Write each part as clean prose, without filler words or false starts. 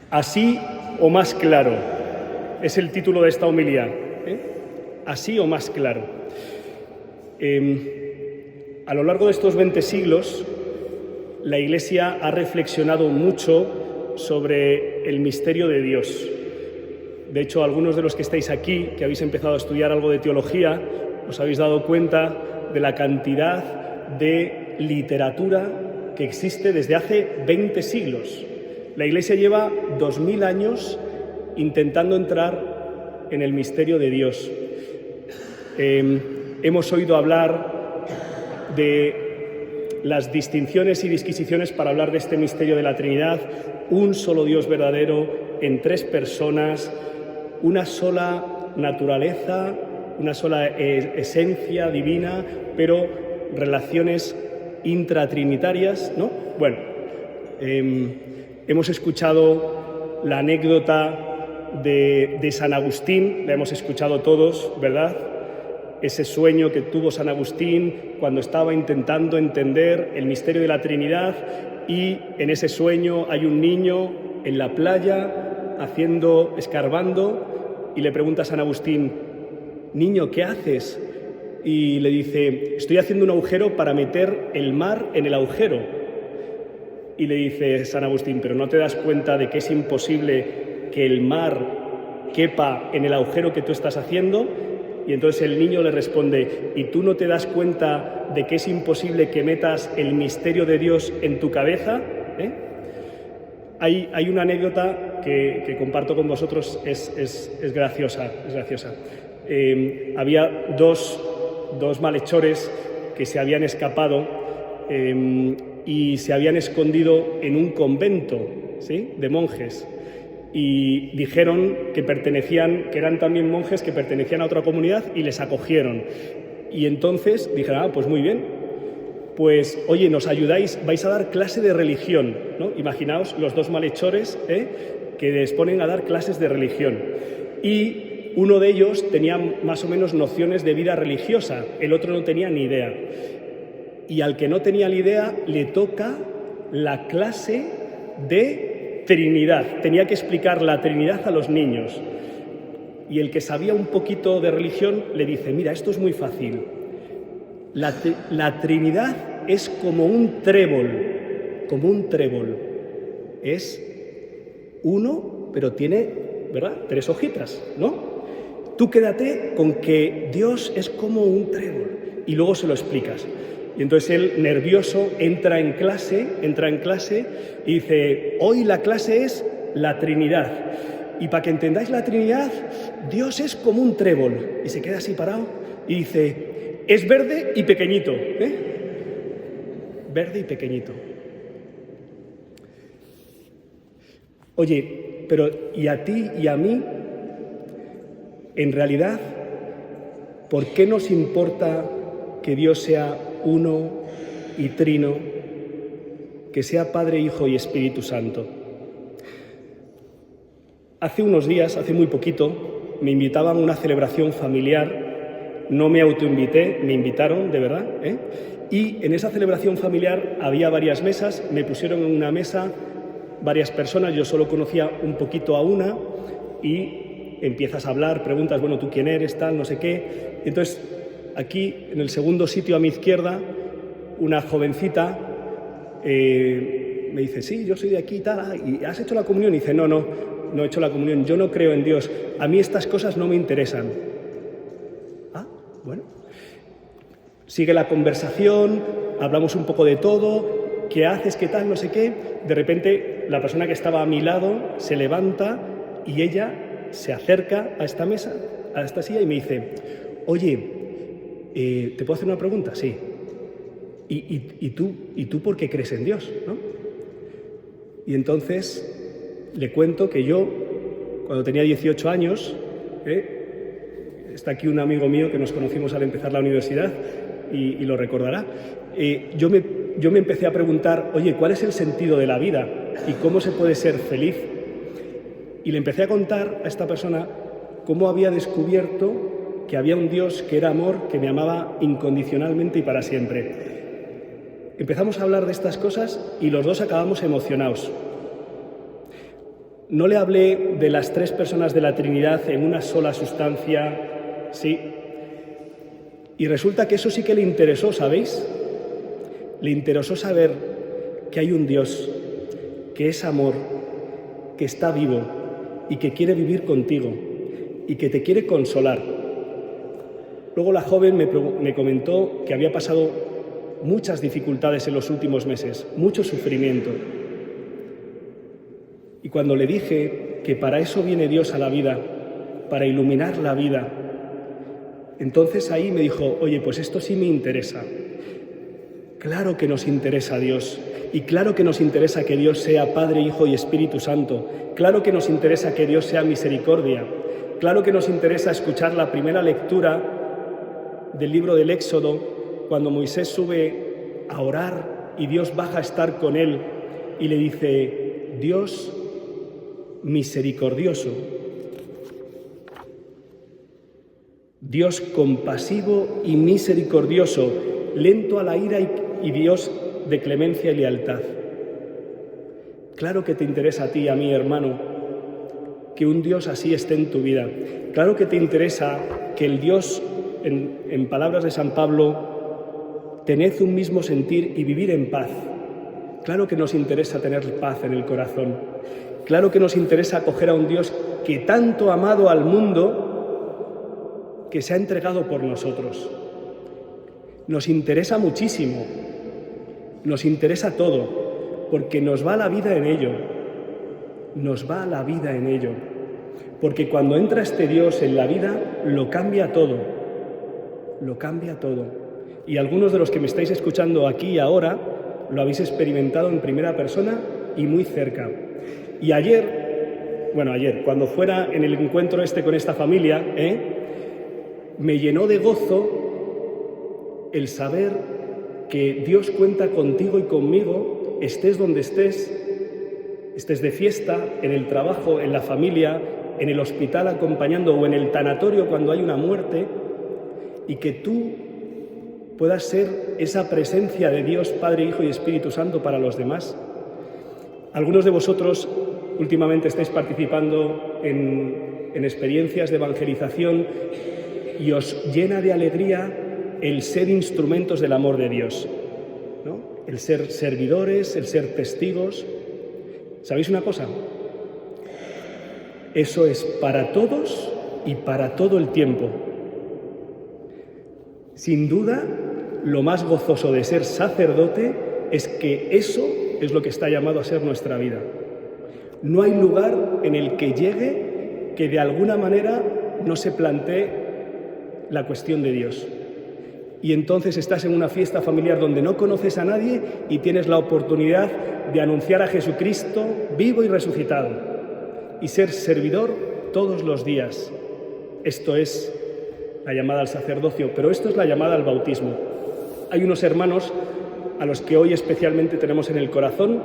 Así o más claro es el título de esta homilía. Así o más claro. A lo largo de estos 20 siglos, la Iglesia ha reflexionado mucho sobre el misterio de Dios. De hecho, algunos de los que estáis aquí, que habéis empezado a estudiar algo de teología, os habéis dado cuenta de la cantidad de literatura que existe desde hace 20 siglos. La Iglesia lleva 2000 años intentando entrar en el misterio de Dios. Hemos oído hablar de las distinciones y disquisiciones para hablar de este misterio de la Trinidad, un solo Dios verdadero en tres personas, una sola naturaleza, una sola esencia divina, pero relaciones intratrinitarias, ¿no? Bueno, hemos escuchado la anécdota de San Agustín, la hemos escuchado todos, ¿verdad? Ese sueño que tuvo San Agustín cuando estaba intentando entender el misterio de la Trinidad, y en ese sueño hay un niño en la playa escarbando, y le pregunta a San Agustín: niño, ¿qué haces? Y le dice: estoy haciendo un agujero para meter el mar en el agujero. Y le dice San Agustín: pero ¿no te das cuenta de que es imposible que el mar quepa en el agujero que tú estás haciendo? Y entonces el niño le responde: ¿y tú no te das cuenta de que es imposible que metas el misterio de Dios en tu cabeza? Hay una anécdota que comparto con vosotros, es graciosa, es graciosa. Había dos malhechores que se habían escapado y se habían escondido en un convento, ¿sí?, de monjes. Y dijeron que eran también monjes que pertenecían a otra comunidad, y les acogieron. Y entonces dijeron: pues muy bien, pues oye, ¿nos ayudáis? Vais a dar clase de religión, ¿no? Imaginaos los dos malhechores que les ponen a dar clases de religión. Y uno de ellos tenía más o menos nociones de vida religiosa, el otro no tenía ni idea. Y al que no tenía ni idea le toca la clase de Trinidad. Tenía que explicar la Trinidad a los niños. Y el que sabía un poquito de religión le dice: mira, esto es muy fácil. La Trinidad es como un trébol, Es uno, pero tiene, ¿verdad?, 3 hojitas, ¿no? Tú quédate con que Dios es como un trébol, y luego se lo explicas. Y entonces él, nervioso, entra en clase y dice: hoy la clase es la Trinidad. Y para que entendáis la Trinidad, Dios es como un trébol. Y se queda así parado y dice: es verde y pequeñito, Verde y pequeñito. Oye, pero ¿y a ti y a mí? En realidad, ¿por qué nos importa que Dios sea uno y trino, que sea Padre, Hijo y Espíritu Santo? Hace unos días, hace muy poquito, me invitaban a una celebración familiar. No me autoinvité, me invitaron, de verdad, Y en esa celebración familiar había varias mesas, me pusieron en una mesa varias personas, yo solo conocía un poquito a una, y empiezas a hablar, preguntas: bueno, ¿tú quién eres?, tal, no sé qué. Entonces, aquí, en el segundo sitio a mi izquierda, una jovencita me dice: sí, yo soy de aquí, tal, ¿y has hecho la comunión? Y dice: no he hecho la comunión, yo no creo en Dios, a mí estas cosas no me interesan. Bueno, sigue la conversación, hablamos un poco de todo, ¿qué haces?, ¿qué tal?, no sé qué. De repente, la persona que estaba a mi lado se levanta y ella se acerca a esta mesa, a esta silla, y me dice: oye, ¿te puedo hacer una pregunta? Sí. ¿Y tú por qué crees en Dios, no? Y entonces le cuento que yo, cuando tenía 18 años, está aquí un amigo mío que nos conocimos al empezar la universidad y lo recordará, yo me empecé a preguntar: oye, ¿cuál es el sentido de la vida y cómo se puede ser feliz? Y le empecé a contar a esta persona cómo había descubierto que había un Dios que era amor, que me amaba incondicionalmente y para siempre. Empezamos a hablar de estas cosas y los dos acabamos emocionados. No le hablé de las tres personas de la Trinidad en una sola sustancia, sí. Y resulta que eso sí que le interesó, ¿sabéis? Le interesó saber que hay un Dios, que es amor, que está vivo y que quiere vivir contigo y que te quiere consolar. Luego la joven me comentó que había pasado muchas dificultades en los últimos meses, mucho sufrimiento. Y cuando le dije que para eso viene Dios a la vida, para iluminar la vida, entonces ahí me dijo, oye, pues esto sí me interesa. Claro que nos interesa Dios, y claro que nos interesa que Dios sea Padre, Hijo y Espíritu Santo. Claro que nos interesa que Dios sea misericordia. Claro que nos interesa escuchar la primera lectura del libro del Éxodo, cuando Moisés sube a orar y Dios baja a estar con él y le dice, Dios misericordioso, Dios compasivo y misericordioso, lento a la ira y Dios de clemencia y lealtad. Claro que te interesa a ti y a mí, hermano, que un Dios así esté en tu vida. Claro que te interesa que el Dios, en palabras de San Pablo, tened un mismo sentir y vivir en paz. Claro que nos interesa tener paz en el corazón. Claro que nos interesa acoger a un Dios que tanto ha amado al mundo, que se ha entregado por nosotros. Nos interesa muchísimo, nos interesa todo, porque nos va la vida en ello. Nos va la vida en ello. Porque cuando entra este Dios en la vida, lo cambia todo. Lo cambia todo. Y algunos de los que me estáis escuchando aquí y ahora lo habéis experimentado en primera persona y muy cerca. Y ayer, cuando fuera en el encuentro con esta familia, me llenó de gozo el saber que Dios cuenta contigo y conmigo, estés donde estés de fiesta, en el trabajo, en la familia, en el hospital acompañando o en el tanatorio cuando hay una muerte, y que tú puedas ser esa presencia de Dios, Padre, Hijo y Espíritu Santo para los demás. Algunos de vosotros últimamente estáis participando en experiencias de evangelización y os llena de alegría el ser instrumentos del amor de Dios, ¿no? El ser servidores, el ser testigos. ¿Sabéis una cosa? Eso es para todos y para todo el tiempo. Sin duda, lo más gozoso de ser sacerdote es que eso es lo que está llamado a ser nuestra vida. No hay lugar en el que llegue que de alguna manera no se plantee la cuestión de Dios. Y entonces estás en una fiesta familiar donde no conoces a nadie y tienes la oportunidad de anunciar a Jesucristo vivo y resucitado y ser servidor todos los días. Esto es la llamada al sacerdocio, pero esto es la llamada al bautismo. Hay unos hermanos a los que hoy especialmente tenemos en el corazón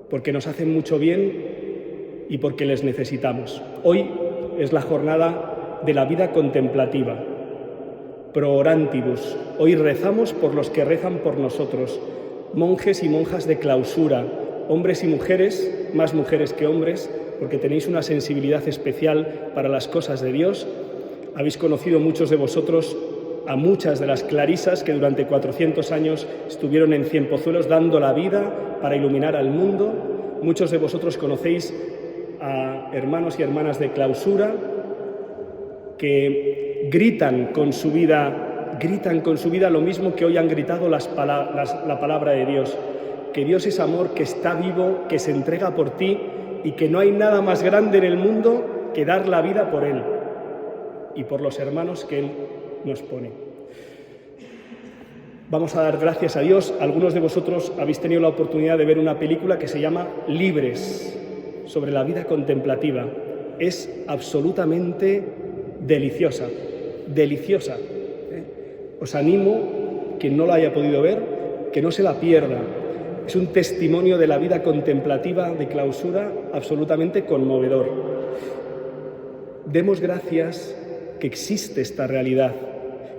porque nos hacen mucho bien y porque les necesitamos. Hoy es la jornada de la vida contemplativa, pro orantibus. Hoy rezamos por los que rezan por nosotros, monjes y monjas de clausura, hombres y mujeres, más mujeres que hombres, porque tenéis una sensibilidad especial para las cosas de Dios. Habéis conocido muchos de vosotros a muchas de las clarisas que durante 400 años estuvieron en Cienpozuelos dando la vida para iluminar al mundo. Muchos de vosotros conocéis a hermanos y hermanas de clausura que gritan con su vida lo mismo que hoy han gritado la palabra de Dios, que Dios es amor, que está vivo, que se entrega por ti y que no hay nada más grande en el mundo que dar la vida por Él y por los hermanos que Él nos pone. Vamos a dar gracias a Dios. Algunos de vosotros habéis tenido la oportunidad de ver una película que se llama Libres, sobre la vida contemplativa. Es absolutamente deliciosa, deliciosa. Os animo, quien no la haya podido ver, que no se la pierda. Es un testimonio de la vida contemplativa de clausura absolutamente conmovedor. Demos gracias que existe esta realidad,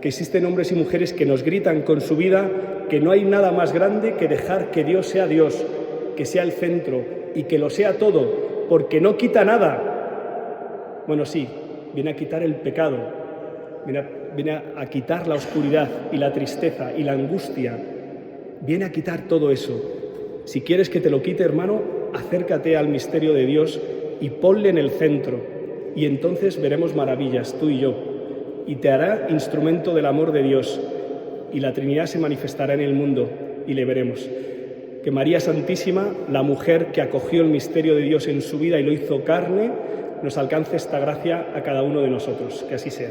que existen hombres y mujeres que nos gritan con su vida que no hay nada más grande que dejar que Dios sea Dios, que sea el centro y que lo sea todo, porque no quita nada. Bueno, sí, viene a quitar el pecado, viene a quitar la oscuridad y la tristeza y la angustia. Viene a quitar todo eso. Si quieres que te lo quite, hermano, acércate al misterio de Dios y ponle en el centro. Y entonces veremos maravillas, tú y yo. Y te hará instrumento del amor de Dios. Y la Trinidad se manifestará en el mundo y le veremos. Que María Santísima, la mujer que acogió el misterio de Dios en su vida y lo hizo carne, nos alcance esta gracia a cada uno de nosotros. Que así sea.